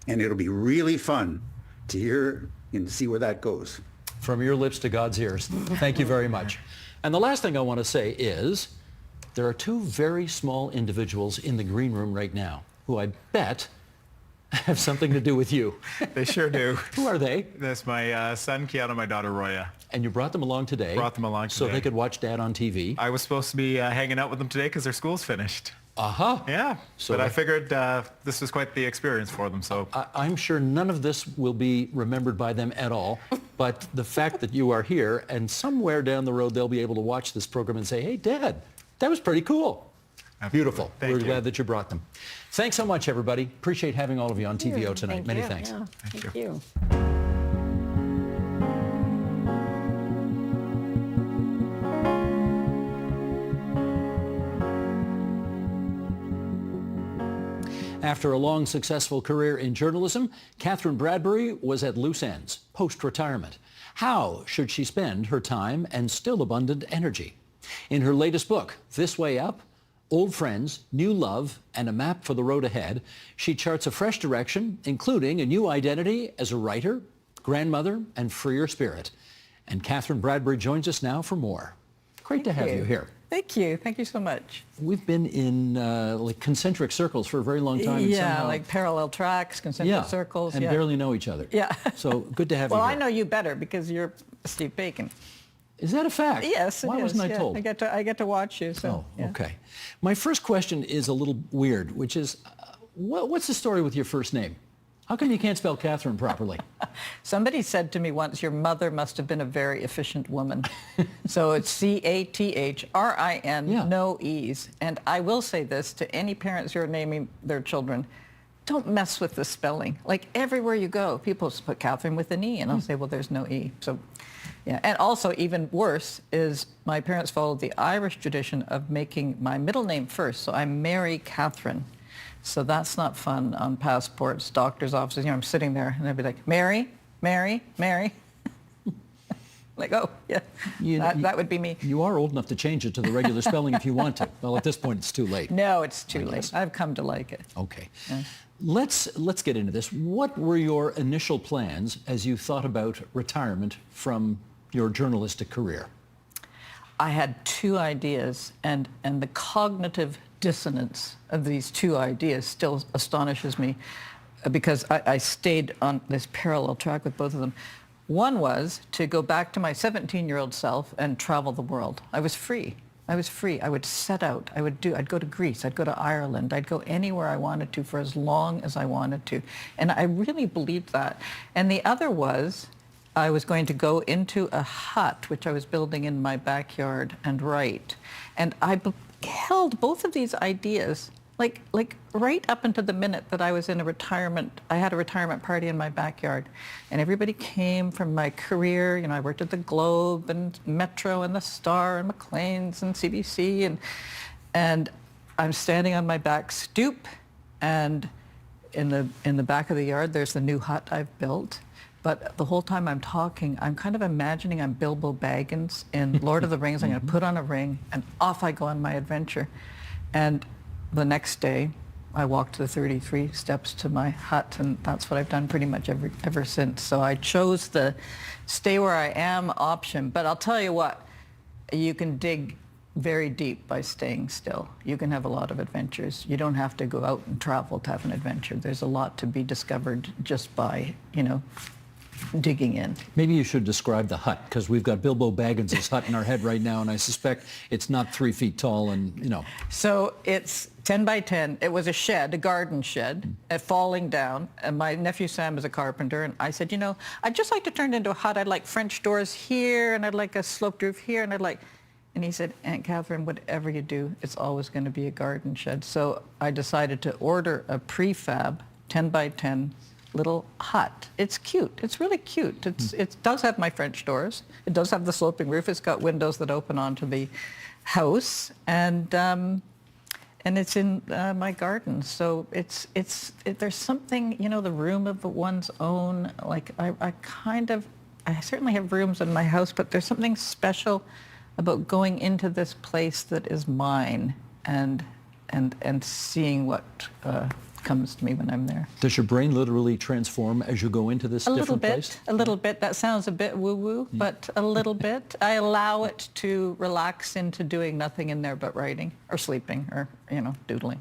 [SPEAKER 3] And it'll be really fun to hear and see where that goes.
[SPEAKER 2] From your lips to God's ears. Thank you very much. And the last thing I want to say is, there are two very small individuals in the green room right now who I bet have something to do with you.
[SPEAKER 5] They sure do.
[SPEAKER 2] Who are they?
[SPEAKER 5] That's my son, Keanu, and my daughter, Roya.
[SPEAKER 2] And you brought them along today.
[SPEAKER 5] Brought them along today.
[SPEAKER 2] So they could watch Dad on TV.
[SPEAKER 5] I was supposed to be hanging out with them today because their school's finished.
[SPEAKER 2] Aha.
[SPEAKER 5] Yeah,
[SPEAKER 2] So
[SPEAKER 5] but I figured this was quite the experience for them. So
[SPEAKER 2] I'm sure none of this will be remembered by them at all, but the fact that you are here and somewhere down the road they'll be able to watch this program and say, hey, Dad, that was pretty cool. Beautiful.
[SPEAKER 5] Thank
[SPEAKER 2] We're
[SPEAKER 5] you.
[SPEAKER 2] glad that you brought them. Thanks so much, everybody. Appreciate having all of you on TVO tonight. Many thanks.
[SPEAKER 4] Yeah, thank you.
[SPEAKER 2] After a long, successful career in journalism, Catherine Bradbury was at loose ends, post-retirement. How should she spend her time and still abundant energy? In her latest book, This Way Up, Old Friends, New Love, and a Map for the Road Ahead, she charts a fresh direction, including a new identity as a writer, grandmother, and freer spirit. And Catherine Bradbury joins us now for more. Great to have you here.
[SPEAKER 7] Thank you. Thank you so much.
[SPEAKER 2] We've been in like concentric circles for a very long time. and
[SPEAKER 7] Yeah,
[SPEAKER 2] somehow-
[SPEAKER 7] like parallel tracks, concentric circles.
[SPEAKER 2] and
[SPEAKER 7] yeah.
[SPEAKER 2] barely know each other.
[SPEAKER 7] Yeah.
[SPEAKER 2] So good to have
[SPEAKER 7] Well,
[SPEAKER 2] you
[SPEAKER 7] I
[SPEAKER 2] here.
[SPEAKER 7] know you better because you're Steve Paikin.
[SPEAKER 2] Is that a fact?
[SPEAKER 7] Yes, it
[SPEAKER 2] Why
[SPEAKER 7] is,
[SPEAKER 2] wasn't I
[SPEAKER 7] yeah.
[SPEAKER 2] told?
[SPEAKER 7] I get to watch you. So.
[SPEAKER 2] Oh,
[SPEAKER 7] yeah.
[SPEAKER 2] okay. My first question is a little weird, which is, what's the story with your first name? How come you can't spell Catherine properly?
[SPEAKER 7] Somebody said to me once, your mother must have been a very efficient woman. So it's Catherine,
[SPEAKER 2] Yeah.
[SPEAKER 7] no E's. And I will say this to any parents who are naming their children, don't mess with the spelling. Like everywhere you go, people put Catherine with an E, and I'll say, well, there's no E. So, yeah. And also, even worse is my parents followed the Irish tradition of making my middle name first. So I'm Mary Catherine. So that's not fun on passports, doctor's offices. You know, I'm sitting there and they'd be like, Mary, Mary, Mary. Like, oh, yeah, that would be me.
[SPEAKER 2] You are old enough to change it to the regular spelling if you want to. Well, at this point, it's too late.
[SPEAKER 7] No, it's too late.
[SPEAKER 2] guess.
[SPEAKER 7] I've come to like it.
[SPEAKER 2] Okay.
[SPEAKER 7] Yeah.
[SPEAKER 2] Let's get into this. What were your initial plans as you thought about retirement from your journalistic career?
[SPEAKER 7] I had two ideas, and the cognitive dissonance of these two ideas still astonishes me because I stayed on this parallel track with both of them. One was to go back to my 17-year-old self and travel the world. I was free. I would set out. I'd go to Greece. I'd go to Ireland. I'd go anywhere I wanted to for as long as I wanted to. And I really believed that. And the other was I was going to go into a hut, which I was building in my backyard, and write. And I held both of these ideas like right up until the minute that I was in I had a retirement party in my backyard. And everybody came from my career. You know, I worked at the Globe and Metro and the Star and Maclean's and CBC. And I'm standing on my back stoop, and in the back of the yard, there's the new hut I've built. But the whole time I'm talking, I'm kind of imagining I'm Bilbo Baggins in Lord of the Rings. I'm going to put on a ring, and off I go on my adventure. And the next day, I walked the 33 steps to my hut, and that's what I've done pretty much ever since. So I chose the stay where I am option. But I'll tell you what, you can dig very deep by staying still. You can have a lot of adventures. You don't have to go out and travel to have an adventure. There's a lot to be discovered just by, digging in.
[SPEAKER 2] Maybe you should describe the hut, because we've got Bilbo Baggins' hut in our head right now, and I suspect it's not 3 feet tall and,
[SPEAKER 7] So it's 10 by 10. It was a shed, a garden shed, falling down. And my nephew Sam is a carpenter, and I said, I'd just like to turn it into a hut. I'd like French doors here, and I'd like a sloped roof here, and And he said, Aunt Catherine, whatever you do, it's always going to be a garden shed. So I decided to order a prefab 10 by 10 little hut. It's cute. It's really cute. It does have my French doors. It does have the sloping roof. It's got windows that open onto the house, and it's in my garden. So there's something, the room of one's own. Like I certainly have rooms in my house, but there's something special about going into this place that is mine and seeing what comes to me when I'm there.
[SPEAKER 2] Does your brain literally transform as you go into this different place?
[SPEAKER 7] A little bit. That sounds a bit woo-woo, but a little bit. I allow it to relax into doing nothing in there but writing or sleeping or, doodling.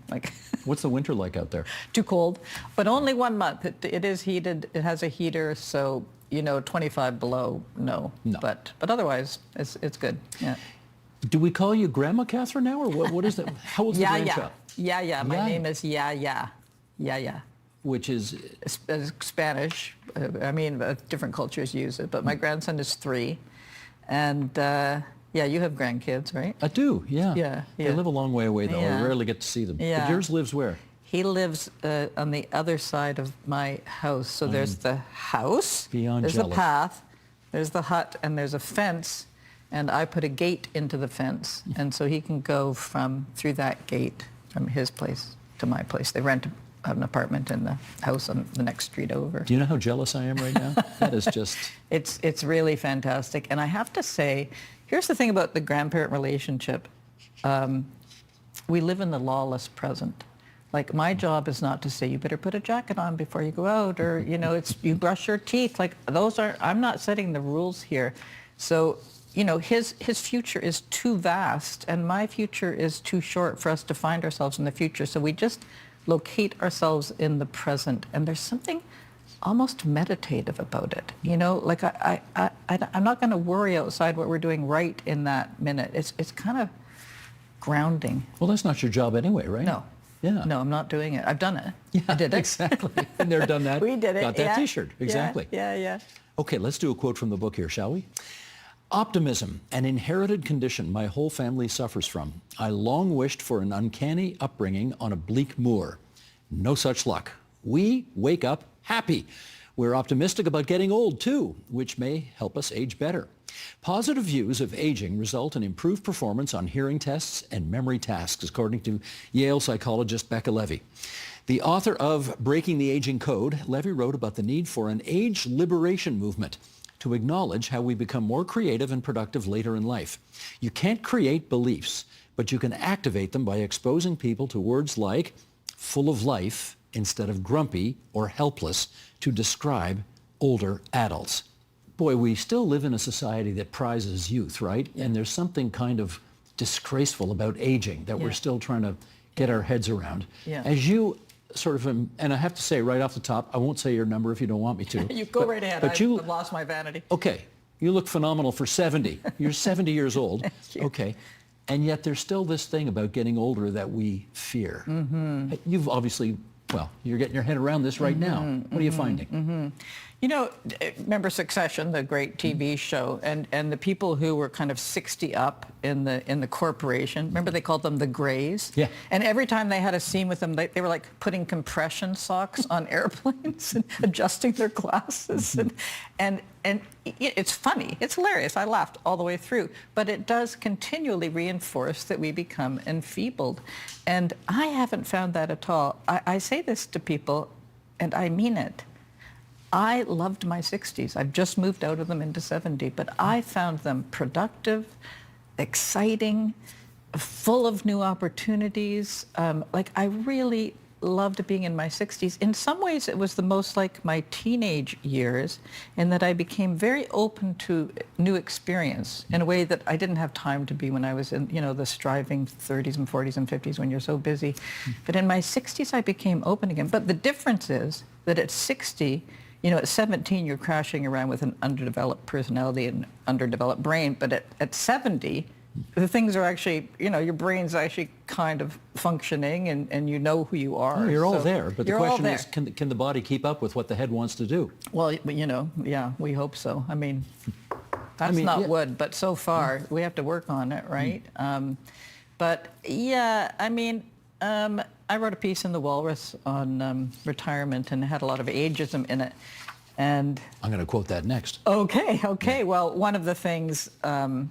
[SPEAKER 2] What's the winter like out there?
[SPEAKER 7] Too cold, but only 1 month. It is heated. It has a heater, so 25 below, no. But otherwise, it's good. Yeah.
[SPEAKER 2] Do we call you Grandma Catherine now, or what is that? How old's the grandchild?
[SPEAKER 7] Yeah. My
[SPEAKER 2] Yaya.
[SPEAKER 7] name is Yaya.
[SPEAKER 2] Which is?
[SPEAKER 7] Spanish. Different cultures use it, but my grandson is 3. And you have grandkids, right?
[SPEAKER 2] I do, yeah.
[SPEAKER 7] Yeah.
[SPEAKER 2] They live a long way away, though.
[SPEAKER 7] Yeah.
[SPEAKER 2] I rarely get to see them.
[SPEAKER 7] Yeah.
[SPEAKER 2] But yours lives where?
[SPEAKER 7] He lives on the other side of my house. So there's the house,
[SPEAKER 2] Beyond
[SPEAKER 7] there's
[SPEAKER 2] jealous.
[SPEAKER 7] the path, there's the hut, and there's a fence. And I put a gate into the fence, and so he can go through that gate from his place to my place. They rent an apartment in the house on the next street over.
[SPEAKER 2] Do you know how jealous I am right now? That is just...
[SPEAKER 7] It's really fantastic. And I have to say, here's the thing about the grandparent relationship. We live in the lawless present. Like, my job is not to say, you better put a jacket on before you go out, or, it's you brush your teeth. Like, I'm not setting the rules here. So, his future is too vast, and my future is too short for us to find ourselves in the future. So we just locate ourselves in the present, and there's something almost meditative about it. Like I'm not going to worry outside what we're doing right in that minute. It's kind of grounding.
[SPEAKER 2] Well, that's not your job anyway, right?
[SPEAKER 7] No.
[SPEAKER 2] Yeah.
[SPEAKER 7] No, I'm not doing it. I've done it.
[SPEAKER 2] Yeah,
[SPEAKER 7] I did it.
[SPEAKER 2] Exactly. Been there, done that.
[SPEAKER 7] We did it.
[SPEAKER 2] Got that
[SPEAKER 7] yeah.
[SPEAKER 2] T-shirt. Exactly.
[SPEAKER 7] Yeah.
[SPEAKER 2] Okay, let's do a quote from the book here, shall we? Optimism, an inherited condition my whole family suffers from. I long wished for an uncanny upbringing on a bleak moor. No such luck. We wake up happy. We're optimistic about getting old too, which may help us age better. Positive views of aging result in improved performance on hearing tests and memory tasks, according to Yale psychologist Becca Levy. The author of Breaking the Aging Code, Levy wrote about the need for an age liberation movement to acknowledge how we become more creative and productive later in life. You can't create beliefs, but you can activate them by exposing people to words like full of life instead of grumpy or helpless to describe older adults. Boy, we still live in a society that prizes youth, right? Yeah. And there's something kind of disgraceful about aging that we're still trying to get our heads around.
[SPEAKER 7] Yeah.
[SPEAKER 2] As you sort of, and I have to say right off the top, I won't say your number if you don't want me to.
[SPEAKER 7] You go right ahead.
[SPEAKER 2] But
[SPEAKER 7] I've lost my vanity.
[SPEAKER 2] Okay, you look phenomenal for 70. You're 70 years old. Okay. And yet there's still this thing about getting older that we fear. Mm-hmm. You've obviously, you're getting your head around this right now. What are you finding?
[SPEAKER 7] Mm-hmm. Remember Succession, the great TV show, and the people who were kind of 60 up in the corporation, remember they called them the Greys?
[SPEAKER 2] Yeah.
[SPEAKER 7] And every time they had a scene with them, they were like putting compression socks on airplanes and adjusting their glasses. And it's funny. It's hilarious. I laughed all the way through. But it does continually reinforce that we become enfeebled. And I haven't found that at all. I say this to people, and I mean it. I loved my 60s. I've just moved out of them into 70, but I found them productive, exciting, full of new opportunities. I really loved being in my 60s. In some ways, it was the most like my teenage years in that I became very open to new experience in a way that I didn't have time to be when I was in, the striving 30s and 40s and 50s when you're so busy. But in my 60s, I became open again. But the difference is that at 60, at 17, you're crashing around with an underdeveloped personality and underdeveloped brain. But at 70, the things are actually, your brain's actually kind of functioning and you know who you are.
[SPEAKER 2] You're all there. But the question is,
[SPEAKER 7] there.
[SPEAKER 2] can the body keep up with what the head wants to do?
[SPEAKER 7] Well, we hope so. That's not wood, but so far we have to work on it, right? I wrote a piece in The Walrus on retirement and it had a lot of ageism in it. And
[SPEAKER 2] I'm going to quote that next.
[SPEAKER 7] Okay. Yeah. Well, one of the things one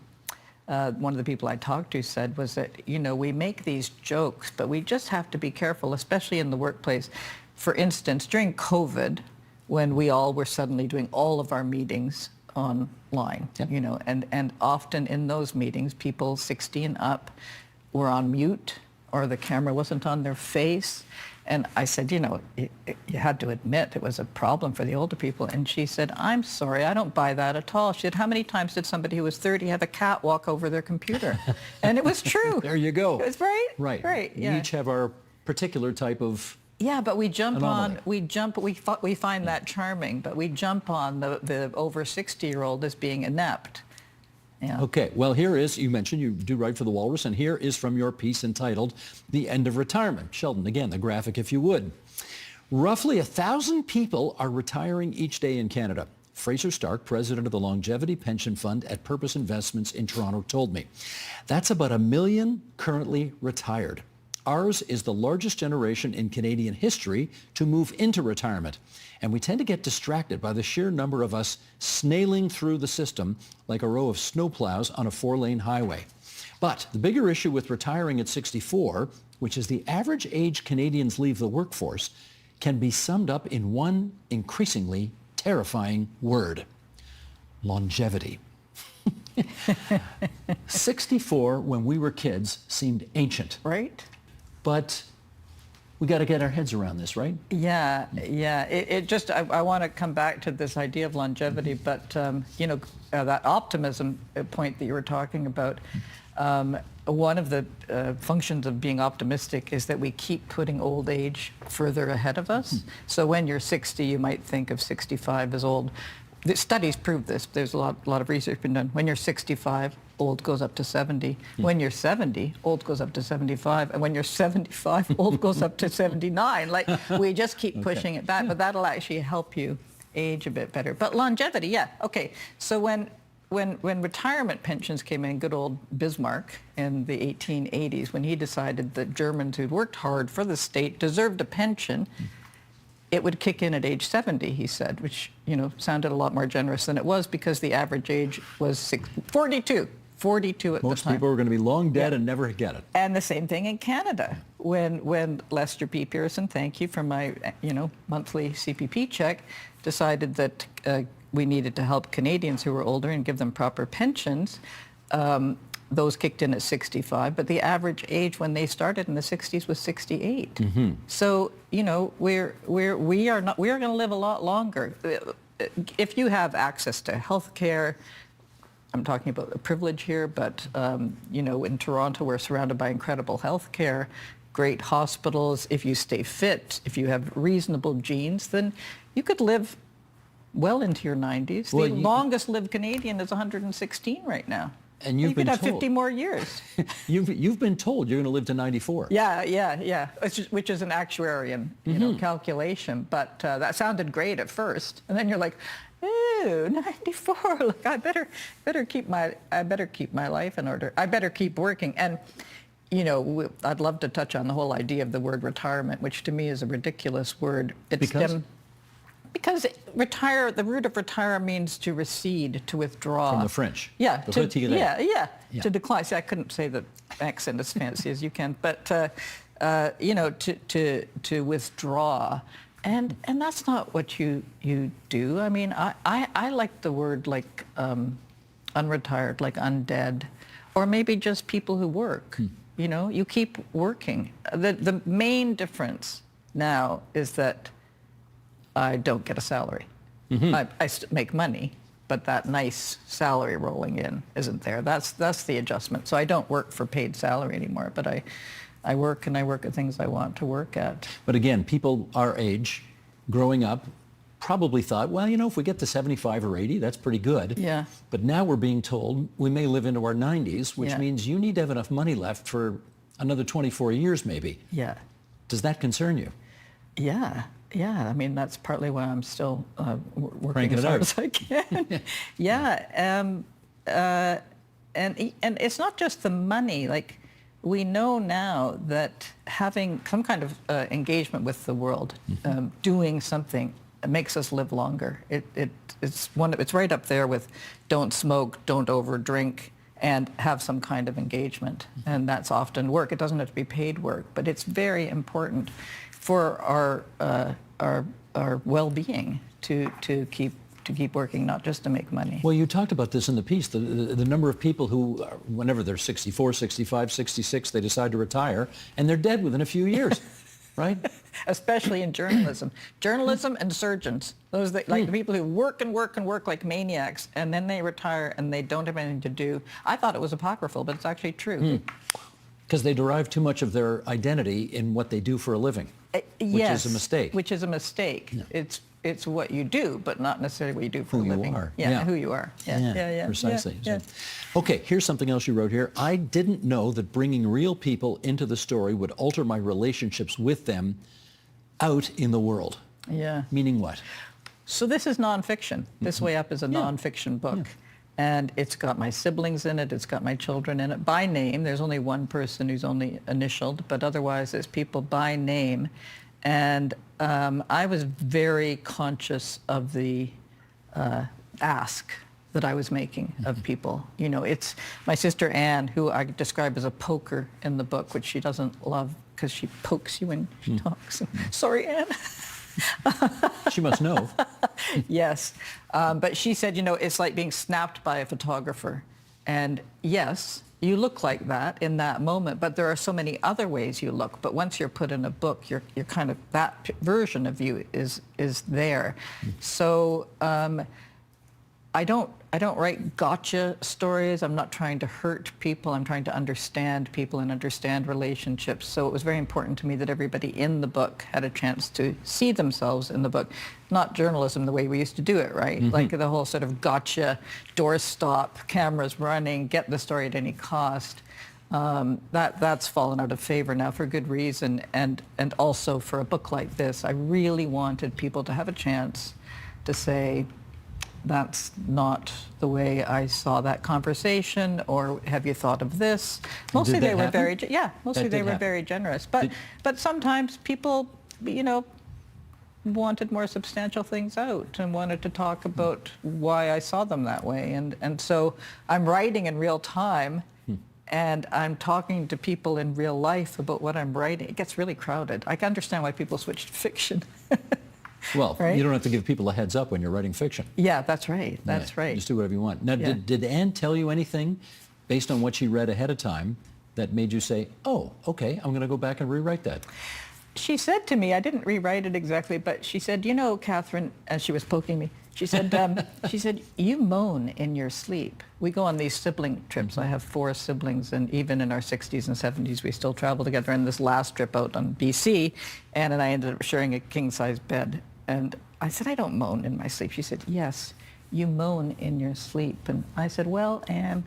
[SPEAKER 7] of the people I talked to said was that, we make these jokes, but we just have to be careful, especially in the workplace. For instance, during COVID, when we all were suddenly doing all of our meetings online, and often in those meetings, people 60 and up were on mute, or the camera wasn't on their face. And I said, you had to admit it was a problem for the older people. And she said, I'm sorry, I don't buy that at all. She said, how many times did somebody who was 30 have a cat walk over their computer? And it was true.
[SPEAKER 2] There you go.
[SPEAKER 7] It was right.
[SPEAKER 2] Right.
[SPEAKER 7] Yeah.
[SPEAKER 2] We each have our particular type of
[SPEAKER 7] but we jump
[SPEAKER 2] anomaly.
[SPEAKER 7] we find that charming, but we jump on the over 60-year-old as being inept. Yeah.
[SPEAKER 2] Okay, well, here is, you mentioned you do write for The Walrus, and here is from your piece entitled The End of Retirement. Sheldon, again, the graphic if you would. Roughly 1,000 people are retiring each day in Canada. Fraser Stark, president of the Longevity Pension Fund at Purpose Investments in Toronto, told me. That's about 1 million currently retired. Ours is the largest generation in Canadian history to move into retirement. And we tend to get distracted by the sheer number of us snailing through the system like a row of snowplows on a 4-lane highway. But the bigger issue with retiring at 64, which is the average age Canadians leave the workforce, can be summed up in one increasingly terrifying word: longevity. 64 when we were kids seemed ancient.
[SPEAKER 7] Right?
[SPEAKER 2] But we got to get our heads around this, right?
[SPEAKER 7] Yeah. I want to come back to this idea of longevity, but, that optimism point that you were talking about, one of the functions of being optimistic is that we keep putting old age further ahead of us. So when you're 60, you might think of 65 as old. The studies prove this. There's a lot of research been done. When you're 65, old goes up to 70. When you're 70, old goes up to 75. And when you're 75, old goes up to 79. Like, we just keep pushing it back, but that'll actually help you age a bit better. But longevity, yeah. Okay, so when retirement pensions came in, good old Bismarck in the 1880s, when he decided that Germans who'd worked hard for the state deserved a pension, it would kick in at age 70, he said, which, sounded a lot more generous than it was, because the average age was 42 at the time.
[SPEAKER 2] Most people were going to be long dead and never get it.
[SPEAKER 7] And the same thing in Canada. When Lester B. Pearson, thank you for my, monthly CPP check, decided that we needed to help Canadians who were older and give them proper pensions, those kicked in at 65, but the average age when they started in the 60s was 68. Mm-hmm. So, we are going to live a lot longer. If you have access to health care, I'm talking about the privilege here, but, in Toronto, we're surrounded by incredible health care, great hospitals. If you stay fit, if you have reasonable genes, then you could live well into your 90s. The longest lived Canadian is 116 right now.
[SPEAKER 2] And you
[SPEAKER 7] could have 50 more years.
[SPEAKER 2] You've been told you're going to live to 94.
[SPEAKER 7] Yeah. Which is an actuarian, calculation. But that sounded great at first, and then you're like, "Ooh, 94! Look, I better keep my life in order. I better keep working." And I'd love to touch on the whole idea of the word retirement, which to me is a ridiculous word. Because the root of retire means to recede, to withdraw.
[SPEAKER 2] From the French.
[SPEAKER 7] Yeah.
[SPEAKER 2] To
[SPEAKER 7] to decline. See, I couldn't say the accent as fancy as you can, but to withdraw, and that's not what you do. I mean, I like the word like unretired, like undead, or maybe just people who work. You keep working. The main difference now is that I don't get a salary. Mm-hmm. I make money, but that nice salary rolling in isn't there. That's the adjustment. So I don't work for paid salary anymore, but I work at things I want to work at.
[SPEAKER 2] But again, people our age, growing up, probably thought, well, if we get to 75 or 80, that's pretty good.
[SPEAKER 7] Yeah.
[SPEAKER 2] But now we're being told we may live into our 90s, which means you need to have enough money left for another 24 years maybe.
[SPEAKER 7] Yeah.
[SPEAKER 2] Does that concern you?
[SPEAKER 7] Yeah. I mean, that's partly why I'm still working
[SPEAKER 2] Cranking
[SPEAKER 7] as
[SPEAKER 2] it
[SPEAKER 7] hard
[SPEAKER 2] out.
[SPEAKER 7] as I can. Yeah. And it's not just the money. Like, we know now that having some kind of engagement with the world, doing something, makes us live longer. It's right up there with don't smoke, don't overdrink, and have some kind of engagement. And that's often work. It doesn't have to be paid work, but it's very important for our well-being to keep working, not just to make money.
[SPEAKER 2] Well, you talked about this in the piece, the number of people who, whenever they're 64, 65, 66, they decide to retire, and they're dead within a few years, right?
[SPEAKER 7] Especially in journalism. Journalism and surgeons, those the people who work and work and work like maniacs, and then they retire and they don't have anything to do. I thought it was apocryphal, but it's actually true.
[SPEAKER 2] Because they derive too much of their identity in what they do for a living, which is a mistake.
[SPEAKER 7] Which is a mistake.
[SPEAKER 2] Yeah.
[SPEAKER 7] It's it's what you do, but not necessarily what you do for a
[SPEAKER 2] Who you
[SPEAKER 7] living.
[SPEAKER 2] are.
[SPEAKER 7] Yeah,
[SPEAKER 2] Yeah.
[SPEAKER 7] who you are. Yeah.
[SPEAKER 2] Precisely.
[SPEAKER 7] Yeah.
[SPEAKER 2] Okay, here's something else you wrote here. I didn't know that bringing real people into the story would alter my relationships with them out in the world.
[SPEAKER 7] Yeah.
[SPEAKER 2] Meaning what?
[SPEAKER 7] So this is nonfiction. This Way Up is a nonfiction book.
[SPEAKER 2] Yeah.
[SPEAKER 7] And it's got my siblings in it. It's got my children in it by name. There's only one person who's only initialed, but otherwise it's people by name. And I was very conscious of the ask that I was making of people. You know, it's my sister Anne, who I describe as a poker in the book, which she doesn't love because she pokes you when she talks. Sorry, Anne.
[SPEAKER 2] She must know.
[SPEAKER 7] Yes. But she said, you know, it's like being snapped by a photographer. And yes, you look like that in that moment, but there are so many other ways you look. But once you're put in a book, you're kind of, that version of you is there. So I don't write gotcha stories. I'm not trying to hurt people. I'm trying to understand people and understand relationships. So it was very important to me that everybody in the book had a chance to see themselves in the book. Not journalism the way we used to do it, right? Like the whole sort of gotcha, doorstop, cameras running, get the story at any cost. That's fallen out of favor now for good reason. And also for a book like this, I really wanted people to have a chance to say, that's not the way I saw that conversation, or have you thought of this? Mostly they were very, mostly they were very generous. But sometimes people, you know, wanted more substantial things out and wanted to talk about why I saw them that way. And so I'm writing in real time and I'm talking to people in real life about what I'm writing. It gets really crowded. I can understand why people switch to fiction.
[SPEAKER 2] Well,
[SPEAKER 7] right?
[SPEAKER 2] You don't have to give people a heads up when you're writing fiction.
[SPEAKER 7] Yeah, that's right. That's right.
[SPEAKER 2] Just do whatever you want. Now, did Anne tell you anything based on what she read ahead of time that made you say, oh, okay, I'm going to go back and rewrite that?
[SPEAKER 7] She said to me, I didn't rewrite it exactly, but she said, you know, Catherine, as she was poking me, she said, you moan in your sleep. We go on these sibling trips. I have 4 siblings, and even in our 60s and 70s, we still travel together. And this last trip out on BC, Anne and I ended up sharing a king-size bed. And I said, I don't moan in my sleep. She said, yes, you moan in your sleep. And I said, well, Anne,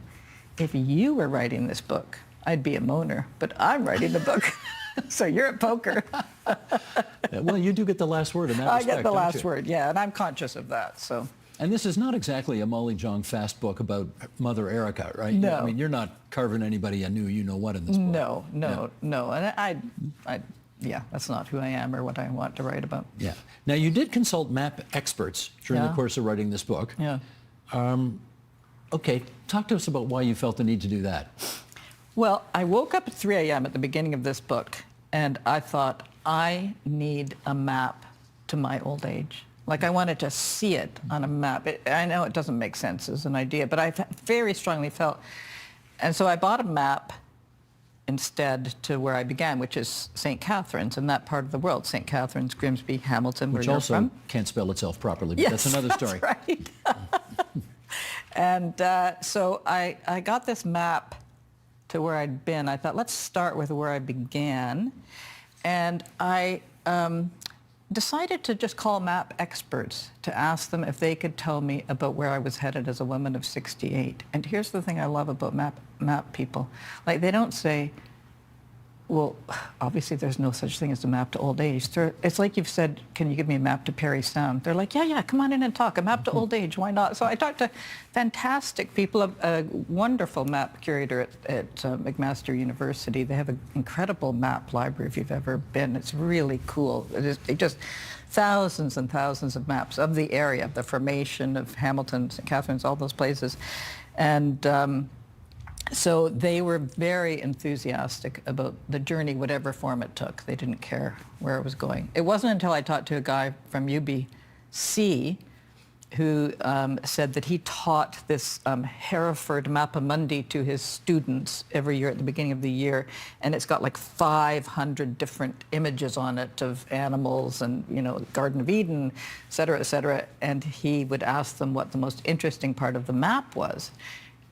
[SPEAKER 7] if you were writing this book, I'd be a moaner, but I'm writing the book. So you're at poker.
[SPEAKER 2] Well, you do get the last word in that respect,
[SPEAKER 7] I get the last
[SPEAKER 2] don't you?
[SPEAKER 7] word, yeah, and I'm conscious of that. So.
[SPEAKER 2] And this is not exactly a Molly Jong Fast book about Mother Erica, right?
[SPEAKER 7] No.
[SPEAKER 2] I mean, you're not carving anybody a new you-know-what in this book.
[SPEAKER 7] No. And I, that's not who I am or what I want to write about.
[SPEAKER 2] Yeah. Now, you did consult map experts during the course of writing this book.
[SPEAKER 7] Yeah.
[SPEAKER 2] Okay, talk to us about why you felt the need to do that.
[SPEAKER 7] Well, I woke up at 3 a.m. at the beginning of this book, and I thought, I need a map to my old age. Like, I wanted to see it on a map. I know it doesn't make sense as an idea, but I very strongly felt. And so I bought a map instead to where I began, which is St. Catharines, in that part of the world. St. Catharines, Grimsby, Hamilton,
[SPEAKER 2] Which
[SPEAKER 7] where
[SPEAKER 2] also
[SPEAKER 7] you're from.
[SPEAKER 2] can't spell itself properly, but
[SPEAKER 7] Yes,
[SPEAKER 2] that's another story.
[SPEAKER 7] That's right. And so I got this map to where I'd been. I thought, let's start with where I began. And I decided to just call map experts to ask them if they could tell me about where I was headed as a woman of 68. And here's the thing I love about map people. Like, they don't say, well, obviously there's no such thing as a map to old age. It's like you've said, can you give me a map to Parry Sound? They're like, yeah, come on in and talk. A map to old age, why not? So I talked to fantastic people, a wonderful map curator at McMaster University. They have an incredible map library if you've ever been. It's really cool. It just thousands and thousands of maps of the area, the formation of Hamilton, St. Catharines, all those places. And so they were very enthusiastic about the journey, whatever form it took. They didn't care where it was going. It wasn't until I talked to a guy from UBC who said that he taught this Hereford Mappamundi to his students every year at the beginning of the year, and it's got like 500 different images on it of animals and, you know, Garden of Eden, et cetera, and he would ask them what the most interesting part of the map was.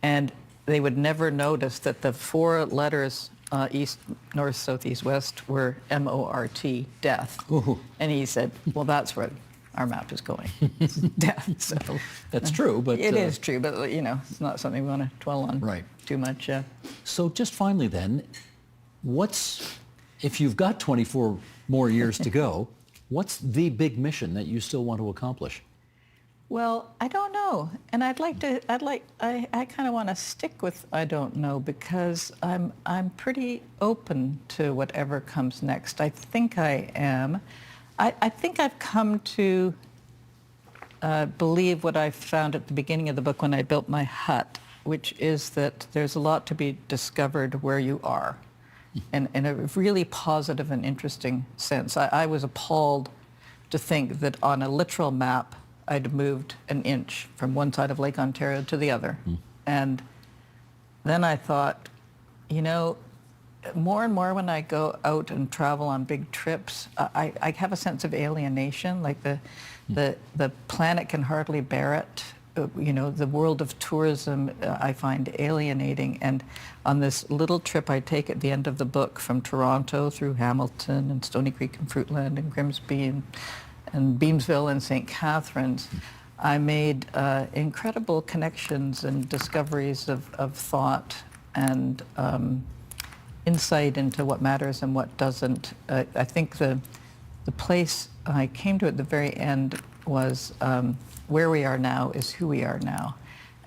[SPEAKER 7] And they would never notice that the 4 letters, east, north, south, east, west, were M-O-R-T, death.
[SPEAKER 2] Ooh.
[SPEAKER 7] And he said, well, that's what our map is going. It's death. So
[SPEAKER 2] That's true, but...
[SPEAKER 7] it is true, but you know, it's not something we want to dwell on
[SPEAKER 2] Right.
[SPEAKER 7] too much. Yeah.
[SPEAKER 2] So just finally then, if you've got 24 more years to go, what's the big mission that you still want to accomplish?
[SPEAKER 7] Well, I don't know, and I kind of want to stick with I don't know, because I'm pretty open to whatever comes next. I think I am. I think I've come to believe what I found at the beginning of the book when I built my hut, which is that there's a lot to be discovered where you are, and in a really positive and interesting sense. I was appalled to think that on a literal map I'd moved an inch from one side of Lake Ontario to the other. And then I thought, you know, more and more when I go out and travel on big trips, I have a sense of alienation, like the planet can hardly bear it. You know, the world of tourism I find alienating. And on this little trip I take at the end of the book from Toronto through Hamilton and Stony Creek and Fruitland and Grimsby and Beamsville and St. Catharines, I made incredible connections and discoveries of thought and insight into what matters and what doesn't. I think the place I came to at the very end was where we are now is who we are now.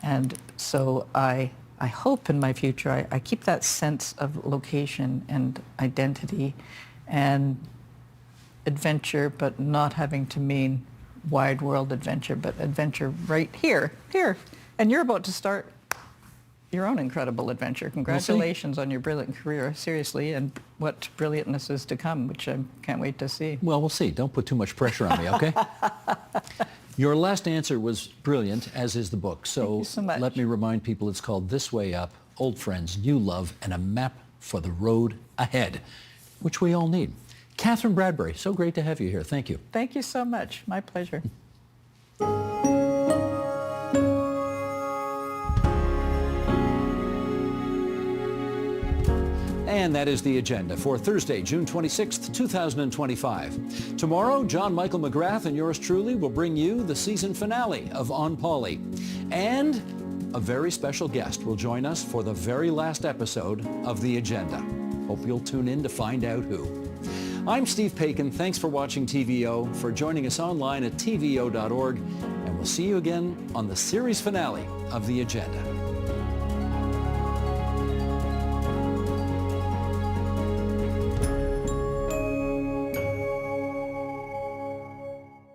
[SPEAKER 7] And so I hope in my future I keep that sense of location and identity and adventure, but not having to mean wide world adventure, but adventure right here. And you're about to start your own incredible adventure. Congratulations on your brilliant career, seriously, and what brilliantness is to come, which I can't wait to see.
[SPEAKER 2] Well, we'll see. Don't put too much pressure on me, okay? Your last answer was brilliant, as is the book.
[SPEAKER 7] Thank you so much.
[SPEAKER 2] Let me remind people it's called This Way Up, Old Friends, New Love, and a Map for the Road Ahead, which we all need. Catherine Bradbury, so great to have you here. Thank you.
[SPEAKER 7] Thank you so much. My pleasure.
[SPEAKER 2] And that is the agenda for Thursday, June 26th, 2025. Tomorrow, John Michael McGrath and yours truly will bring you the season finale of On Polly. And a very special guest will join us for the very last episode of The Agenda. Hope you'll tune in to find out who. I'm Steve Paikin. Thanks for watching TVO, for joining us online at tvo.org, and we'll see you again on the series finale of The Agenda.